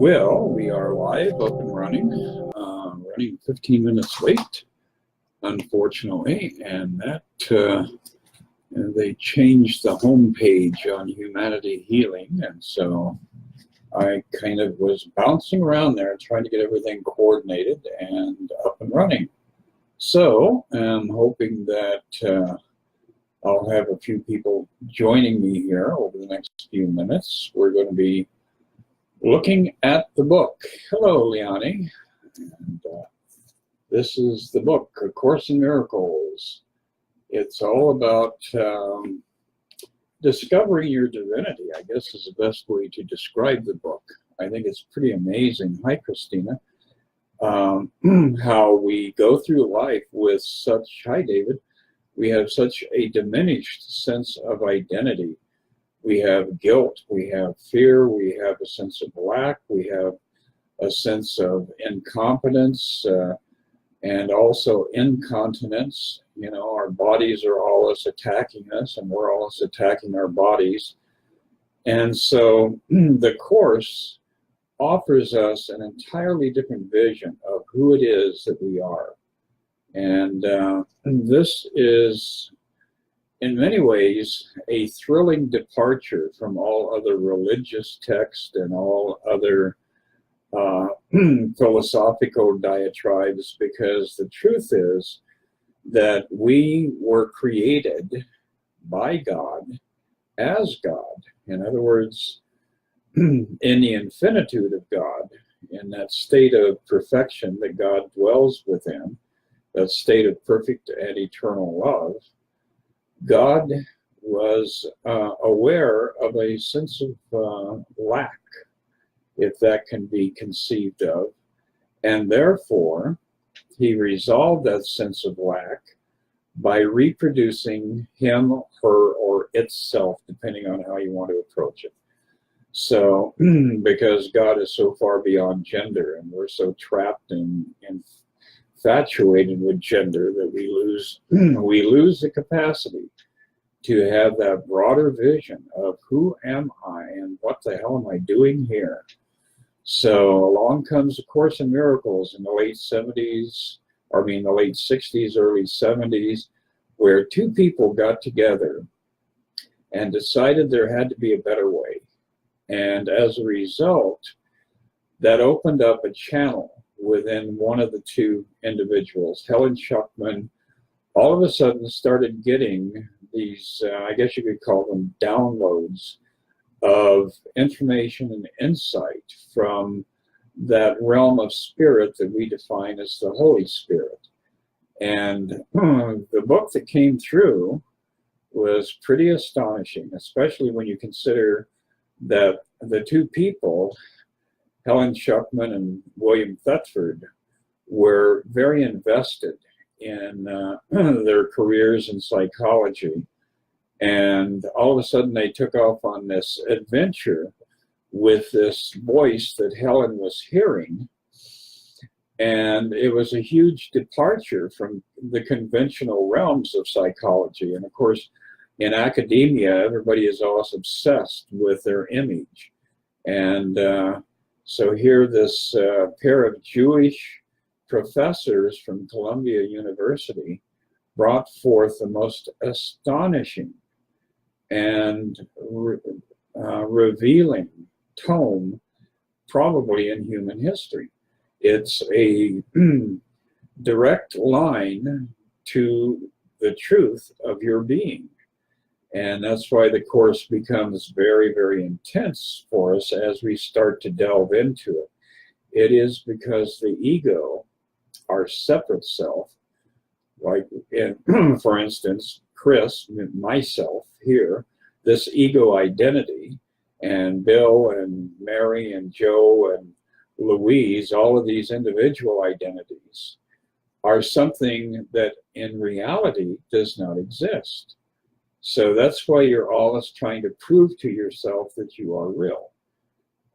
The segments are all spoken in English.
Well, we are live, up and running, running 15 minutes late, unfortunately, and that they changed the home page on Humanity Healing, and so I kind of was bouncing around there trying to get everything coordinated and up and running. So I'm hoping that I'll have a few people joining me here over the next few minutes. We're going to be looking at the book. Hello, Liani. And, this is the book, A Course in Miracles. It's all about discovering your divinity, I guess is the best way to describe the book. I think it's pretty amazing. Hi, Christina. How we go through life with such, hi, David, we have such a diminished sense of identity. We have guilt, we have fear, we have a sense of lack, we have a sense of incompetence, and also incontinence. You know, our bodies are always attacking us, and we're always attacking our bodies. And so the Course offers us an entirely different vision of who it is that we are. And this is, in many ways, a thrilling departure from all other religious texts and all other philosophical diatribes, because the truth is that we were created by God as God. In other words, in the infinitude of God, in that state of perfection that God dwells within, that state of perfect and eternal love, God was aware of a sense of lack, if that can be conceived of, and therefore he resolved that sense of lack by reproducing him, her, or itself, depending on how you want to approach it. So, because God is so far beyond gender, and we're so trapped and infatuated with gender that we lose the capacity to have that broader vision of who am I and what the hell am I doing here. So along comes A Course in Miracles in the late 60s, early 70s, where two people got together and decided there had to be a better way. And as a result, that opened up a channel within one of the two individuals. Helen Schuckman all of a sudden started getting these, I guess you could call them downloads of information and insight from that realm of spirit that we define as the Holy Spirit. And the book that came through was pretty astonishing, especially when you consider that the two people, Helen Schuckman and William Thetford, were very invested in their careers in psychology. And all of a sudden they took off on this adventure with this voice that Helen was hearing. And it was a huge departure from the conventional realms of psychology. And of course, in academia, everybody is always obsessed with their image. And so here this pair of Jewish professors from Columbia University brought forth the most astonishing and revealing tome probably in human history. It's a direct line to the truth of your being. And that's why the Course becomes very, very intense for us as we start to delve into it. It is because the ego, our separate self, like for instance, Chris, myself here, this ego identity, and Bill and Mary and Joe and Louise, all of these individual identities are something that in reality does not exist. So that's why you're always trying to prove to yourself that you are real.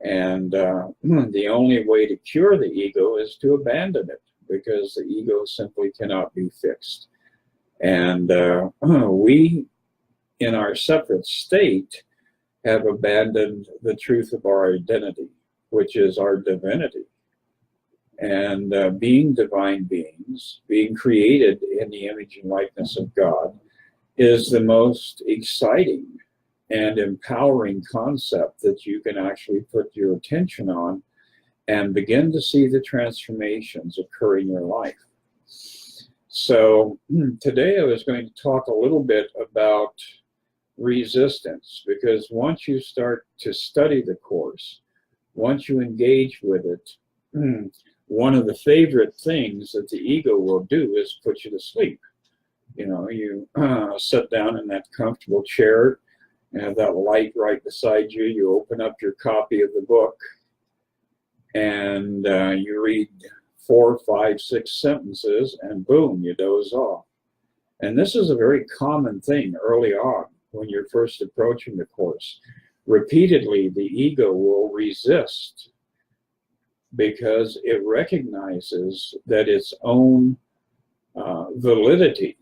And the only way to cure the ego is to abandon it, because the ego simply cannot be fixed. And we, in our separate state, have abandoned the truth of our identity. which is our divinity. And being divine beings, being created in the image and likeness of God, is the most exciting and empowering concept that you can actually put your attention on and begin to see the transformations occur in your life. So today I was going to talk a little bit about resistance, because once you start to study the Course, once you engage with it, one of the favorite things that the ego will do is put you to sleep. You know, you sit down in that comfortable chair, you have that light right beside you, you open up your copy of the book, and you read 4, 5, 6 sentences, and boom, you doze off. And this is a very common thing early on when you're first approaching the Course. Repeatedly, the ego will resist because it recognizes that its own validity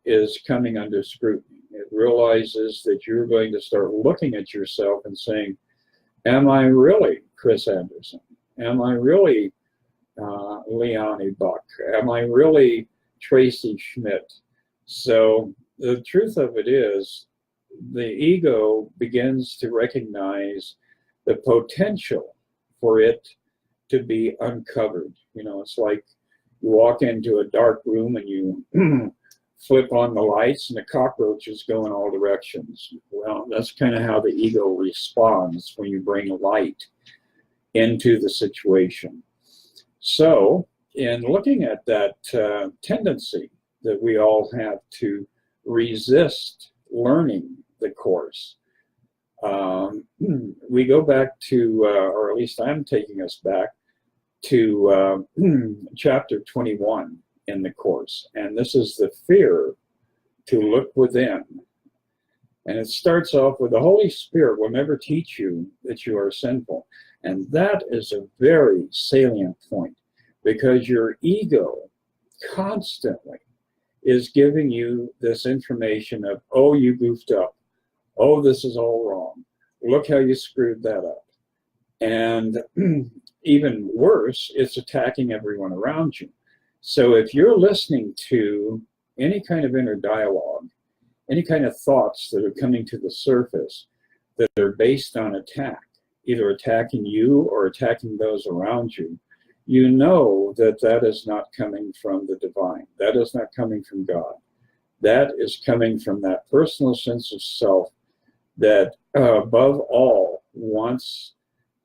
is coming under scrutiny. It realizes that you're going to start looking at yourself and saying, am I really Chris Anderson? Am I really Leonie Buck? Am I really Tracy Schmidt? So the truth of it is, the ego begins to recognize the potential for it to be uncovered. You know, it's like you walk into a dark room and you flip on the lights and the cockroaches go in all directions. Well, that's kind of how the ego responds when you bring light into the situation. So in looking at that tendency that we all have to resist learning the Course, we go back to, or at least I'm taking us back to chapter 21 in the Course. And this is the fear to look within. And it starts off with, the Holy Spirit will never teach you that you are sinful. And that is a very salient point, because your ego constantly is giving you this information of, oh, you goofed up. Oh, this is all wrong. Look how you screwed that up. And even worse, it's attacking everyone around you. So if you're listening to any kind of inner dialogue, any kind of thoughts that are coming to the surface that are based on attack, either attacking you or attacking those around you, you know that that is not coming from the divine. That is not coming from God. That is coming from that personal sense of self that above all wants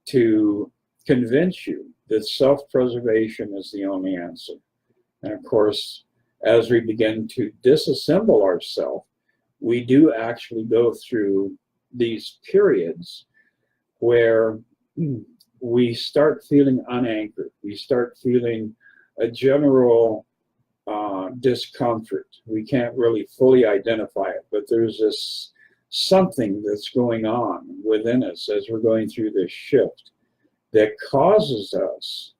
to convince you that self-preservation is the only answer. And of course, as we begin to disassemble ourselves, we do actually go through these periods where we start feeling unanchored. We start feeling a general discomfort. We can't really fully identify it, but there's this something that's going on within us as we're going through this shift that causes us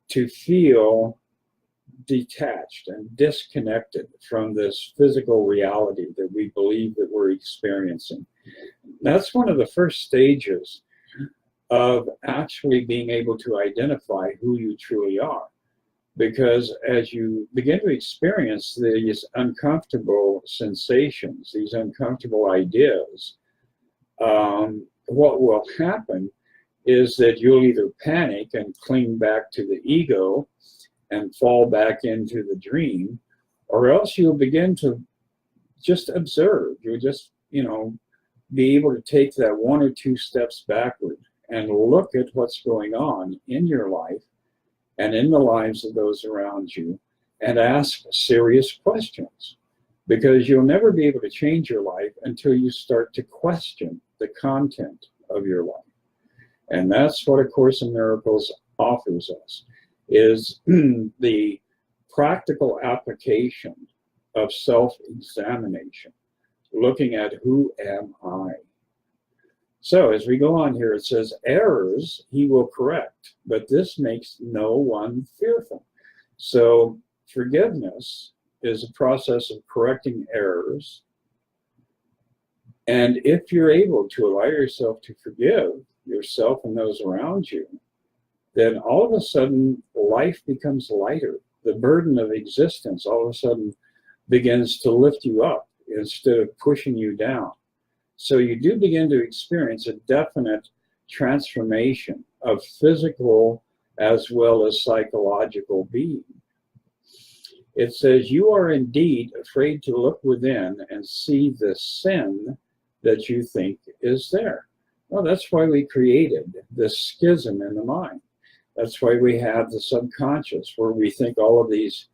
to feel detached and disconnected from this physical reality that we believe that we're experiencing. That's one of the first stages of actually being able to identify who you truly are. Because as you begin to experience these uncomfortable sensations, these uncomfortable ideas, what will happen is that you'll either panic and cling back to the ego and fall back into the dream, or else you'll begin to just observe. You'll just, be able to take that 1 or 2 steps backward and look at what's going on in your life and in the lives of those around you, and ask serious questions. Because you'll never be able to change your life until you start to question the content of your life. And that's what A Course in Miracles offers us, is the practical application of self-examination, looking at who am I. So as we go on here, it says, errors he will correct, but this makes no one fearful. So forgiveness is a process of correcting errors. And if you're able to allow yourself to forgive, yourself and those around you, then all of a sudden life becomes lighter. The burden of existence all of a sudden begins to lift you up instead of pushing you down. So you do begin to experience a definite transformation of physical as well as psychological being. It says, you are indeed afraid to look within and see the sin that you think is there. Well, that's why we created this schism in the mind. That's why we have the subconscious, where we think all of these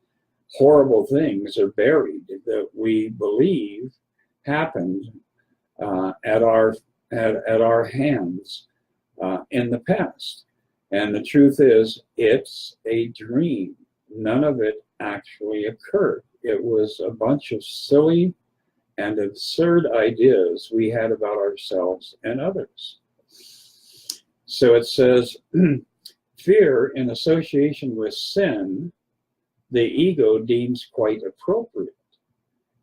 horrible things are buried that we believe happened at our hands in the past. And the truth is, it's a dream. None of it actually occurred. It was a bunch of silly and absurd ideas we had about ourselves and others. So it says, fear in association with sin, the ego deems quite appropriate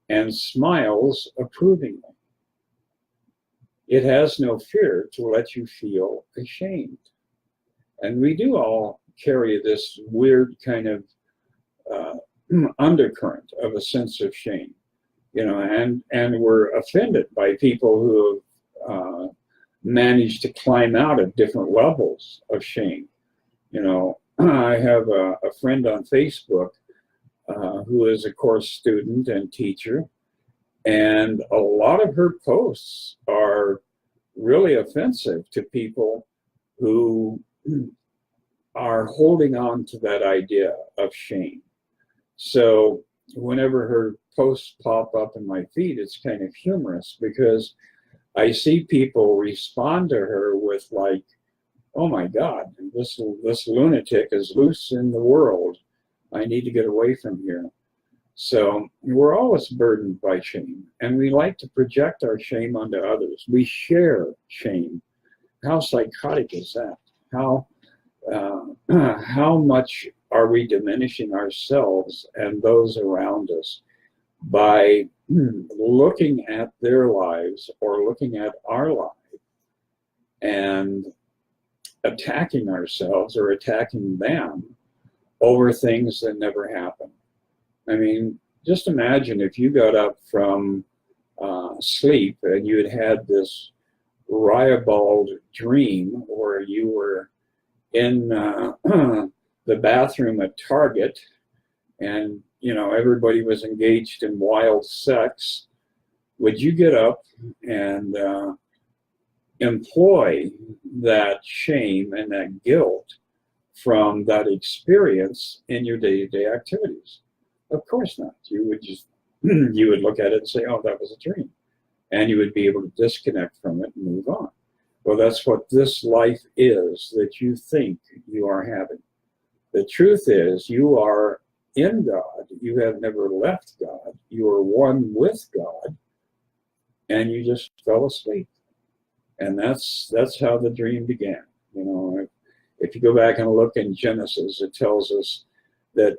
and smiles approvingly. It has no fear to let you feel ashamed. And we do all carry this weird kind of undercurrent of a sense of shame, you know, and we're offended by people who have managed to climb out of different levels of shame. You know, I have a friend on Facebook who is a course student and teacher, and a lot of her posts are really offensive to people who are holding on to that idea of shame. So whenever her posts pop up in my feed, it's kind of humorous because I see people respond to her with like, oh my God, this lunatic is loose in the world. I need to get away from here. So we're always burdened by shame, and we like to project our shame onto others. We share shame. How psychotic is that? How much are we diminishing ourselves and those around us by looking at their lives or looking at our life and attacking ourselves or attacking them over things that never happened? I mean, just imagine if you got up from sleep and you had this ribald dream where you were in the bathroom at Target and, you know, everybody was engaged in wild sex. Would you get up and employ that shame and that guilt from that experience in your day-to-day activities? Of course not. You would just, you would look at it and say, oh, that was a dream. And you would be able to disconnect from it and move on. Well, that's what this life is that you think you are having. The truth is, you are in God. You have never left God. You are one with God, and you just fell asleep. And that's how the dream began. You know, if you go back and look in Genesis, it tells us that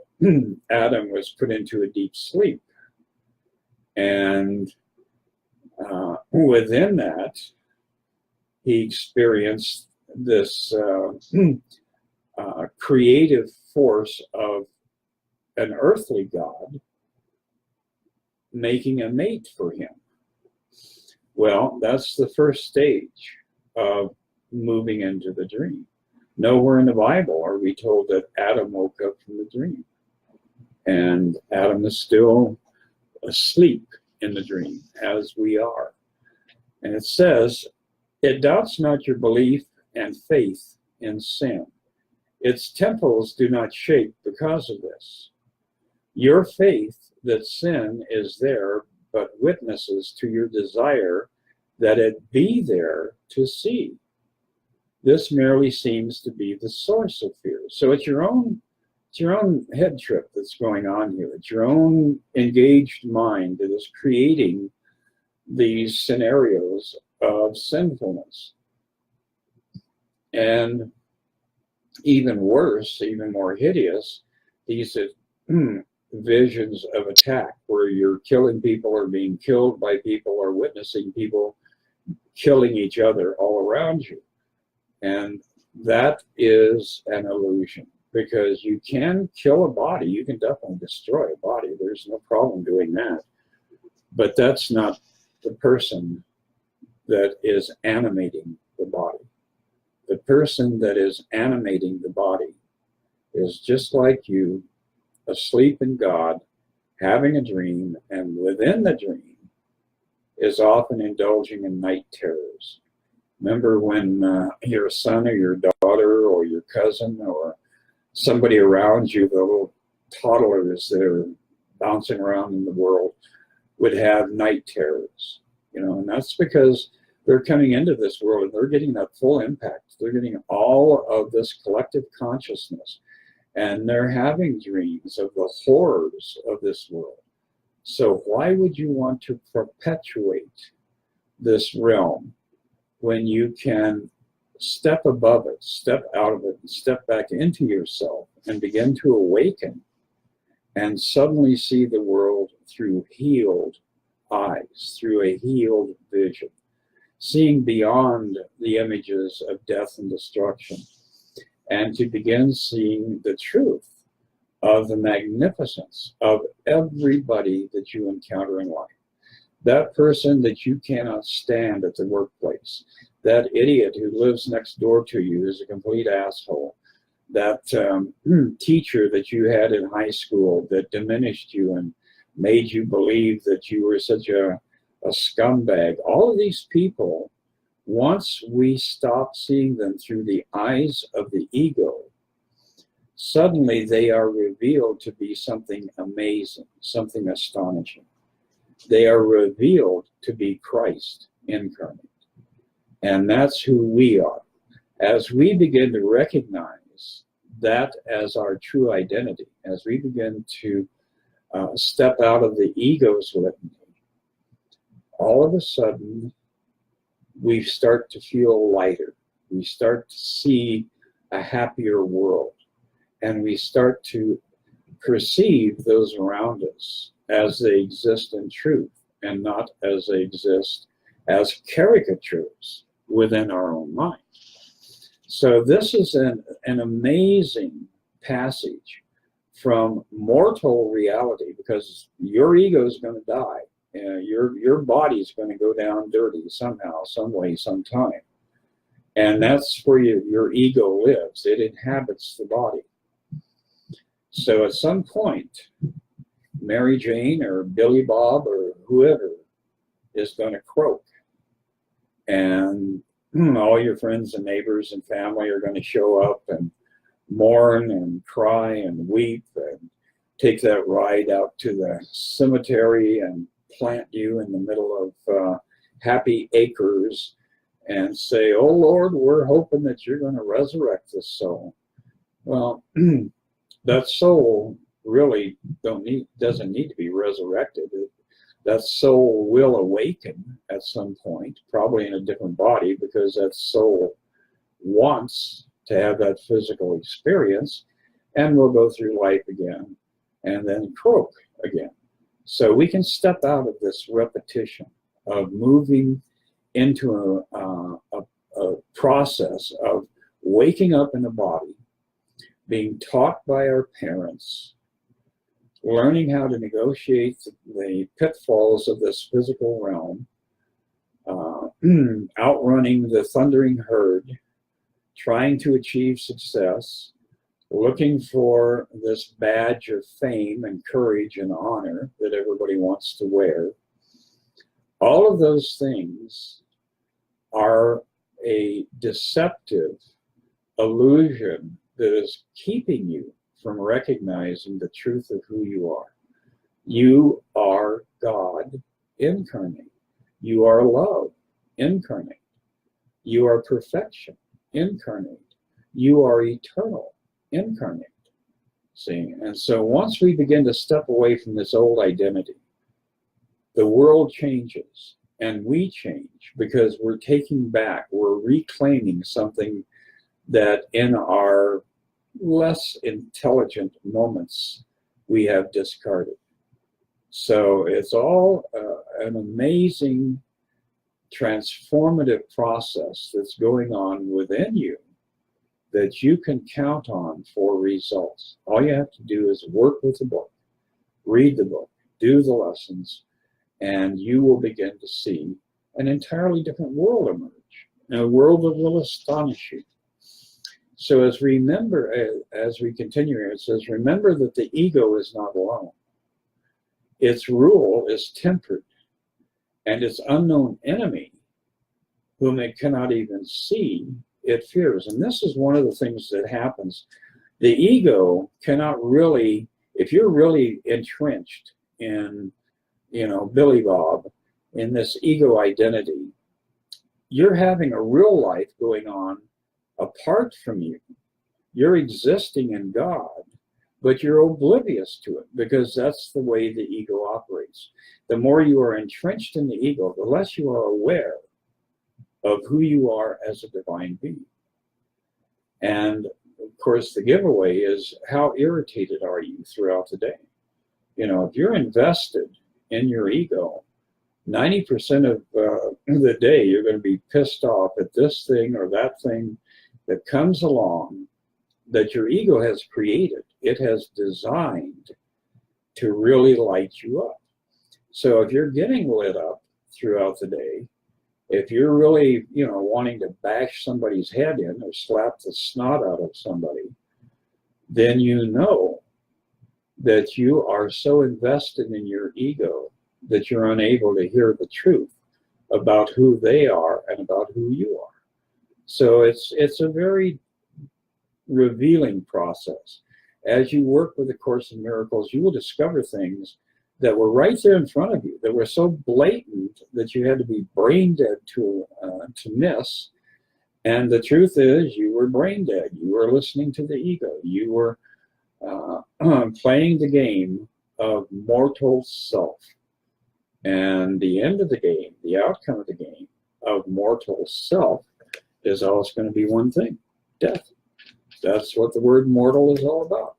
Adam was put into a deep sleep. And within that, he experienced this creative force of an earthly God making a mate for him. Well, that's the first stage of moving into the dream. Nowhere in the Bible are we told that Adam woke up from the dream. And Adam is still asleep in the dream, as we are. And it says, it doubts not your belief and faith in sin. Its temples do not shake because of this. Your faith that sin is there, but witnesses to your desire that it be there to see. This merely seems to be the source of fear. So it's your own head trip that's going on here. It's your own engaged mind that is creating these scenarios of sinfulness. And even worse, even more hideous, these visions of attack where you're killing people or being killed by people or witnessing people killing each other all around you. And that is an illusion, because you can kill a body. You can definitely destroy a body. There's no problem doing that. But that's not the person that is animating the body. The person that is animating the body is just like you, asleep in God, having a dream, and within the dream is often indulging in night terrors. Remember when your son or your daughter or your cousin or somebody around you, the little toddlers that are bouncing around in the world, would have night terrors, and that's because they're coming into this world and they're getting that full impact. They're getting all of this collective consciousness, and they're having dreams of the horrors of this world. So why would you want to perpetuate this realm when you can step above it, step out of it, and step back into yourself and begin to awaken and suddenly see the world through healed eyes, through a healed vision, seeing beyond the images of death and destruction, and to begin seeing the truth of the magnificence of everybody that you encounter in life. That person that you cannot stand at the workplace, that idiot who lives next door to you is a complete asshole, that teacher that you had in high school that diminished you and made you believe that you were such a scumbag. All of these people, once we stop seeing them through the eyes of the ego, suddenly they are revealed to be something amazing, something astonishing. They are revealed to be Christ incarnate. And that's who we are. As we begin to recognize that as our true identity, as we begin to step out of the ego's litany, all of a sudden we start to feel lighter. We start to see a happier world, and we start to perceive those around us as they exist in truth and not as they exist as caricatures within our own mind. So this is an amazing passage from mortal reality, because your ego is going to die. Your body's going to go down dirty somehow, some way, sometime. And that's where your ego lives. It inhabits the body. So at some point, Mary Jane or Billy Bob or whoever is going to croak. And all your friends and neighbors and family are going to show up and mourn and cry and weep and take that ride out to the cemetery and plant you in the middle of happy acres and say, "Oh Lord, we're hoping that you're going to resurrect this soul." Well, that soul really doesn't need to be resurrected. That soul will awaken at some point, probably in a different body, because that soul wants to have that physical experience, and will go through life again and then croak again. So we can step out of this repetition of moving into a process of waking up in a body, being taught by our parents, learning how to negotiate the pitfalls of this physical realm, outrunning the thundering herd, trying to achieve success, looking for this badge of fame and courage and honor that everybody wants to wear. All of those things are a deceptive illusion that is keeping you from recognizing the truth of who you are. You are God incarnate. You are love incarnate. You are perfection incarnate. You are eternal incarnate. See, and so once we begin to step away from this old identity, the world changes and we change, because we're taking back, we're reclaiming something that in our less intelligent moments we have discarded. So it's all an amazing transformative process that's going on within you that you can count on for results. All you have to do is work with the book, read the book, do the lessons, and you will begin to see an entirely different world emerge, a world that will astonish you. So as we continue here, it says, remember that the ego is not alone. Its rule is tempered, and its unknown enemy, whom it cannot even see, it fears. And this is one of the things that happens. The ego cannot really, if you're really entrenched in, Billy Bob, in this ego identity, you're having a real life going on apart from you. You're existing in God, but you're oblivious to it because that's the way the ego operates. The more you are entrenched in the ego, the less you are aware of who you are as a divine being. And of course, the giveaway is how irritated are you throughout the day? If you're invested in your ego, 90% of the day you're going to be pissed off at this thing or that thing that comes along that your ego has created. It has designed to really light you up. So if you're getting lit up throughout the day, if you're really, wanting to bash somebody's head in or slap the snot out of somebody, then you know that you are so invested in your ego that you're unable to hear the truth about who they are and about who you are. So it's a very revealing process. As you work with the Course in Miracles, you will discover things that were right there in front of you, that were so blatant that you had to be brain dead to miss. And the truth is, you were brain dead. You were listening to the ego. You were playing the game of mortal self. And the end of the game, the outcome of the game of mortal self is always going to be one thing: death. That's what the word mortal is all about.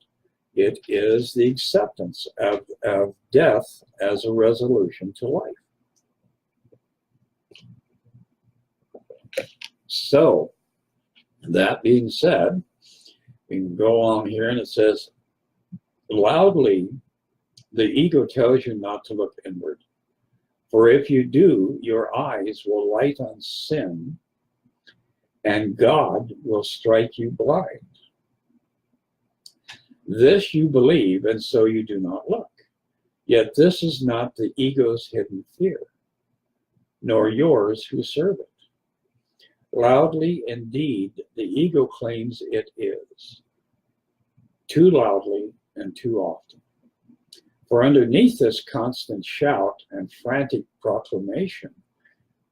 It is the acceptance of death as a resolution to life. So, that being said, we can go on here, and it says, loudly, the ego tells you not to look inward. For if you do, your eyes will light on sin, and God will strike you blind. This you believe, and so you do not look. Yet this is not the ego's hidden fear, nor yours who serve it. Loudly, indeed, the ego claims it is. Too loudly and too often. For underneath this constant shout and frantic proclamation,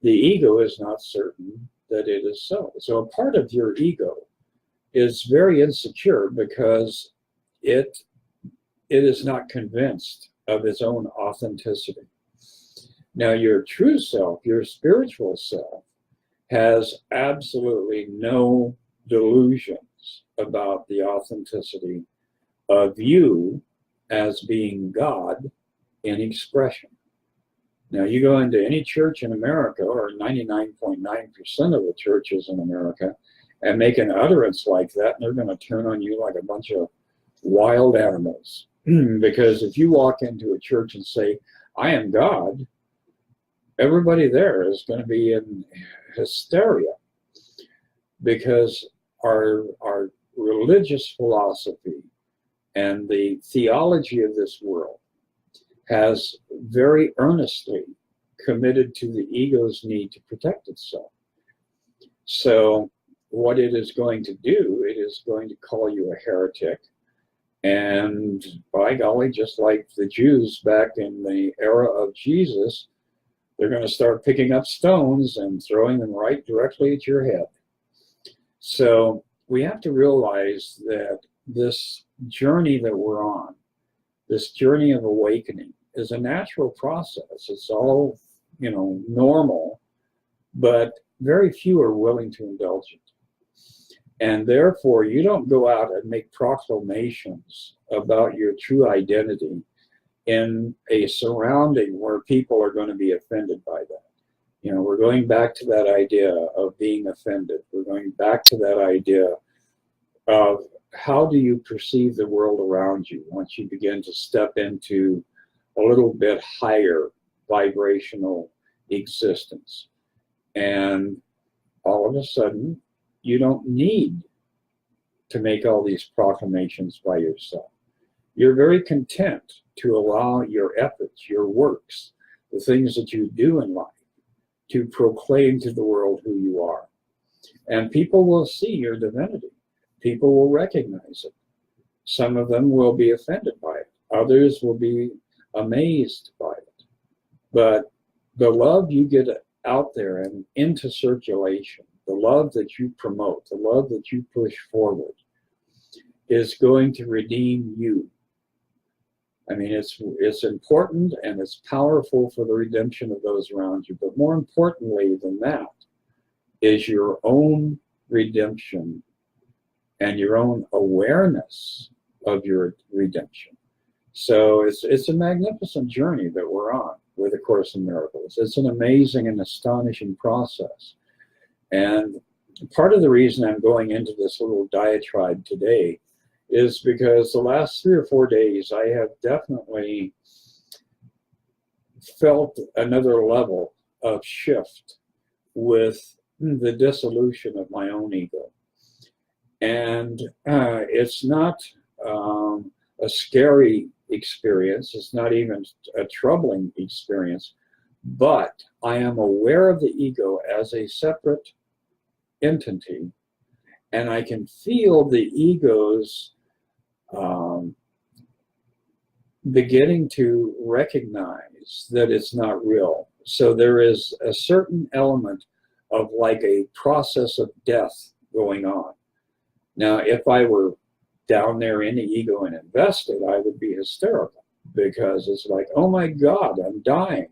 the ego is not certain that it is so. So a part of your ego is very insecure because it is not convinced of its own authenticity. Now, your true self, your spiritual self, has absolutely no delusions about the authenticity of you as being God in expression. Now, you go into any church in America, or 99.9% of the churches in America, and make an utterance like that, and they're going to turn on you like a bunch of wild animals. Because if you walk into a church and say, I am God, everybody there is going to be in hysteria, because our religious philosophy and the theology of this world has very earnestly committed to the ego's need to protect itself. So what it is going to do, it is going to call you a heretic. And by golly, just like the Jews back in the era of Jesus, they're going to start picking up stones and throwing them right directly at your head. So we have to realize that this journey that we're on, this journey of awakening, is a natural process. It's all, normal, but very few are willing to indulge it. And therefore, you don't go out and make proclamations about your true identity in a surrounding where people are going to be offended by that. You know, we're going back to that idea of being offended. We're going back to that idea of how do you perceive the world around you once you begin to step into a little bit higher vibrational existence. And all of a sudden, you don't need to make all these proclamations by yourself. You're very content to allow your efforts, your works, the things that you do in life, to proclaim to the world who you are. And people will see your divinity. People will recognize it. Some of them will be offended by it. Others will be amazed by it. But the love you get out there and into circulation, the love that you promote, the love that you push forward, is going to redeem you. I mean, it's important and it's powerful for the redemption of those around you. But more importantly than that is your own redemption and your own awareness of your redemption. So it's a magnificent journey that we're on with A Course in Miracles. It's an amazing and astonishing process. And part of the reason I'm going into this little diatribe today is because the last 3 or 4 days I have definitely felt another level of shift with the dissolution of my own ego. And it's not a scary experience. It's not even a troubling experience. But I am aware of the ego as a separate entity. And I can feel the ego's beginning to recognize that it's not real. So there is a certain element of like a process of death going on. Now, if I were down there in the ego and invested, I would be hysterical because it's like, oh my God, I'm dying.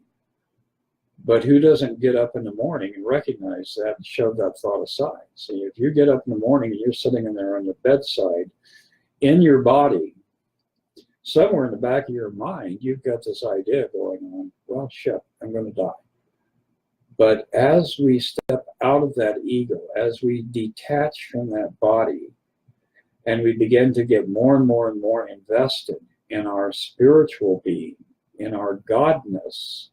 But who doesn't get up in the morning and recognize that and shove that thought aside? See, if you get up in the morning and you're sitting in there on the bedside, in your body, somewhere in the back of your mind, you've got this idea going on, well, shit, I'm going to die. But as we step out of that ego, as we detach from that body, and we begin to get more and more and more invested in our spiritual being, in our godness,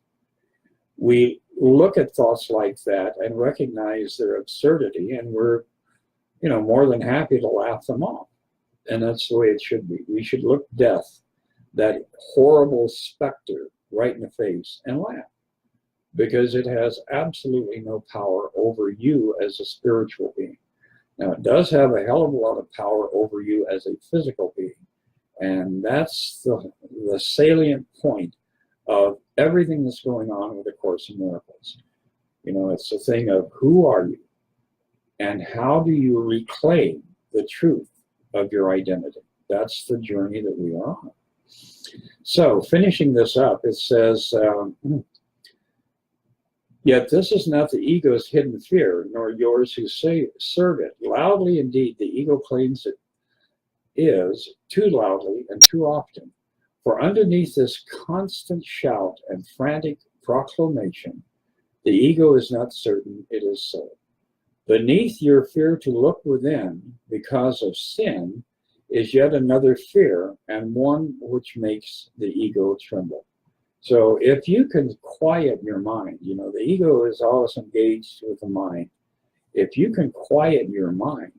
we look at thoughts like that and recognize their absurdity, and we're, you know, more than happy to laugh them off. And that's the way it should be. We should look death, that horrible specter, right in the face and laugh, because it has absolutely no power over you as a spiritual being. Now, it does have a hell of a lot of power over you as a physical being. And that's the salient point of everything that's going on with A Course in Miracles. You know, it's a thing of who are you and how do you reclaim the truth of your identity. That's the journey that we are on. So, finishing this up, it says, yet this is not the ego's hidden fear, nor yours who serve it. Loudly indeed, the ego claims it is, too loudly and too often. For underneath this constant shout and frantic proclamation, the ego is not certain it is so. Beneath your fear to look within because of sin is yet another fear, and one which makes the ego tremble. So if you can quiet your mind, you know, the ego is always engaged with the mind. If you can quiet your mind,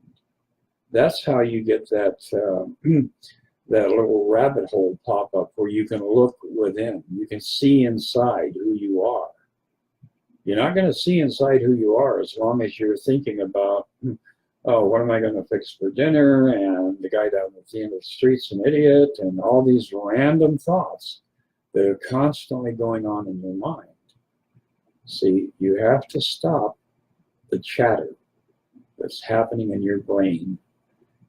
that's how you get that that little rabbit hole pop up where you can look within. You can see inside who you are. You're not going to see inside who you are as long as you're thinking about, oh, what am I going to fix for dinner? And the guy down at the end of the street's an idiot, and all these random thoughts that are constantly going on in your mind. See, you have to stop the chatter that's happening in your brain,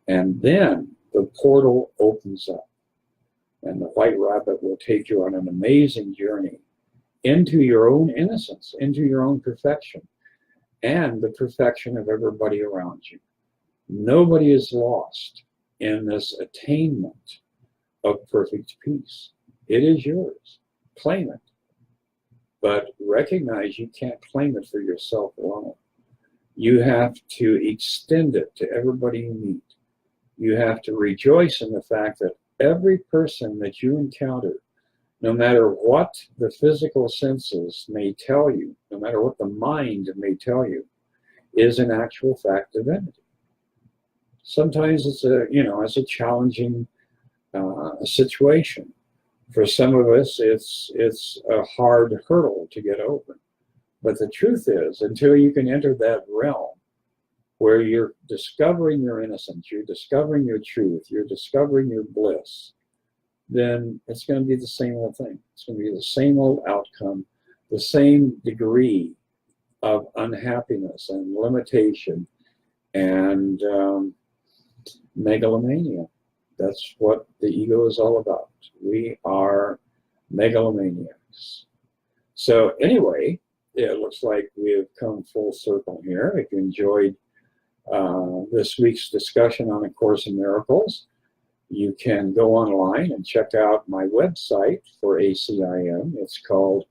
and then the portal opens up, and the white rabbit will take you on an amazing journey into your own innocence, into your own perfection, and the perfection of everybody around you. Nobody is lost in this attainment of perfect peace. It is yours. Claim it. But recognize you can't claim it for yourself alone. You have to extend it to everybody you meet. You have to rejoice in the fact that every person that you encounter, no matter what the physical senses may tell you, no matter what the mind may tell you, is an actual fact divinity. Sometimes it's a challenging situation. For some of us, it's a hard hurdle to get over. But the truth is, until you can enter that realm where you're discovering your innocence, you're discovering your truth, you're discovering your bliss, then it's going to be the same old thing. It's going to be the same old outcome, the same degree of unhappiness and limitation and megalomania. That's what the ego is all about. We are megalomaniacs. So anyway, it looks like we have come full circle here. If you enjoyed this week's discussion on A Course in Miracles, you can go online and check out my website for ACIM. It's called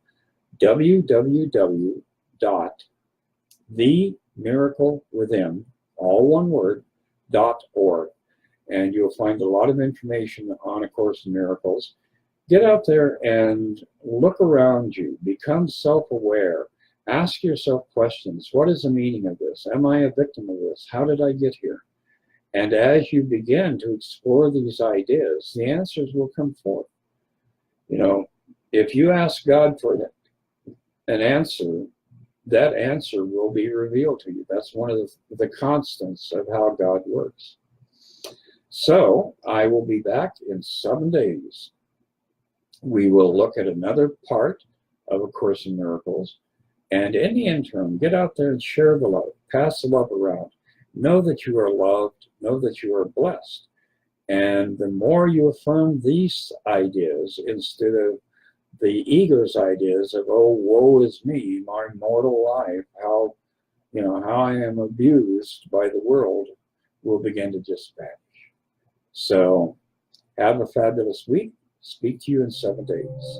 www.themiraclewithin, all one word, .org. And you'll find a lot of information on A Course in Miracles. Get out there and look around you. Become self-aware. Ask yourself questions. What is the meaning of this? Am I a victim of this? How did I get here? And as you begin to explore these ideas, the answers will come forth. You know, if you ask God for an answer, that answer will be revealed to you. That's one of the constants of how God works. So I will be back in 7 days. We will look at another part of A Course in Miracles. And in the interim, get out there and share the love. Pass the love around. Know that you are loved. Know that you are blessed. And the more you affirm these ideas instead of the ego's ideas of, oh, woe is me, my mortal life, how I am abused by the world, will begin to just vanish. So have a fabulous week. Speak to you in 7 days.